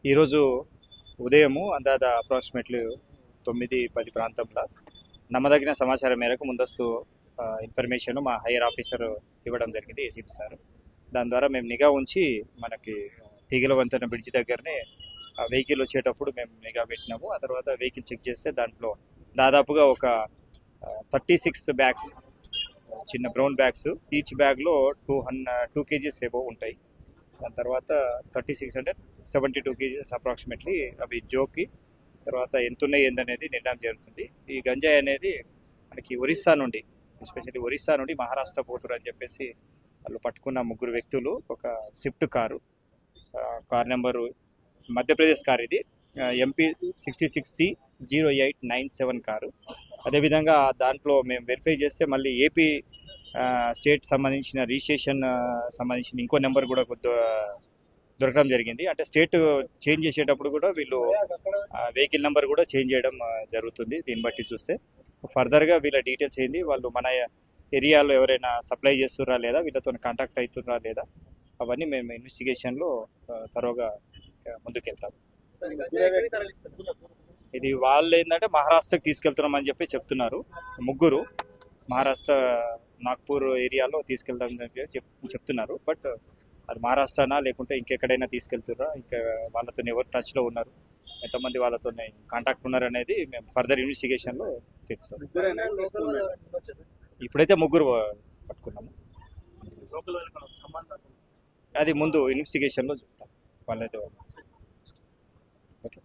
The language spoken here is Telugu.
ఈరోజు ఉదయము అందాద అప్రాక్సిమేట్లీ 9-10 ప్రాంతంలో నమ్మదగిన సమాచారం మేరకు ముందస్తు ఇన్ఫర్మేషన్ మా హైయర్ ఆఫీసర్ ఇవ్వడం జరిగింది, ఏసీపీ సార్. దాని ద్వారా మేము నిఘా ఉంచి మనకి తీగల వంతెన బ్రిడ్జి దగ్గరనే వెహికల్ వచ్చేటప్పుడు మేము నిఘా పెట్టినాము. ఆ తర్వాత వెహికల్ చెక్ చేస్తే దాంట్లో దాదాపుగా ఒక 36 బ్యాగ్స్, చిన్న బ్రౌన్ బ్యాగ్స్, ఈచ్ బ్యాగ్లో 2 kgs ఎబో ఉంటాయి. దాని తర్వాత 36 అంటే 72 kgs అప్రాక్సిమేట్లీ అవి జోకి తర్వాత ఎంత ఉన్నాయి ఏందనేది నిర్ణయం జరుగుతుంది. ఈ గంజాయి అనేది మనకి ఒరిస్సా నుండి, ఎస్పెషల్లీ ఒరిస్సా నుండి మహారాష్ట్ర పోతురు అని చెప్పేసి వాళ్ళు పట్టుకున్న 3 వ్యక్తులు ఒక Swift car number Madhya Pradesh car, ఇది MP 66C0897 కారు. అదేవిధంగా దాంట్లో మేము వెరిఫై చేస్తే మళ్ళీ ఏపీ స్టేట్ సంబంధించిన రిజిస్ట్రేషన్ సంబంధించిన ఇంకో నెంబర్ కూడా దొరకడం జరిగింది. అంటే స్టేట్ చేంజ్ చేసేటప్పుడు కూడా వీళ్ళు వెహికల్ నెంబర్ కూడా చేంజ్ చేయడం జరుగుతుంది. దీన్ని బట్టి చూస్తే ఫర్దర్గా వీళ్ళ డీటెయిల్స్ ఏంది, వాళ్ళు మన ఏరియాలో ఎవరైనా సప్లై చేస్తుర్రా లేదా, వీళ్ళతో కాంటాక్ట్ అవుతుర్రా లేదా, అవన్నీ మేము ఇన్వెస్టిగేషన్లో తరోగా ముందుకెళ్తాం. ఇది వాళ్ళు ఏంటంటే మహారాష్ట్రకి తీసుకెళ్తున్నామని చెప్పి చెప్తున్నారు. 3 మహారాష్ట్ర నాగ్పూర్ ఏరియాలో తీసుకెళ్తామని చెప్తున్నారు. బట్ అది మహారాష్ట్రనా లేకుంటే ఇంకెక్కడైనా తీసుకెళ్తుర్రా, ఇంకా వాళ్ళతో ఎవరు టచ్లో ఉన్నారు, ఎంతమంది వాళ్ళతో కాంటాక్ట్ ఉన్నారు అనేది మేము ఫర్దర్ ఇన్వెస్టిగేషన్లో తెలుస్తాం. ఇప్పుడైతే 3 పట్టుకున్నాము. అది ముందు ఇన్వెస్టిగేషన్లో చెప్తాం వాళ్ళైతే. ఓకే.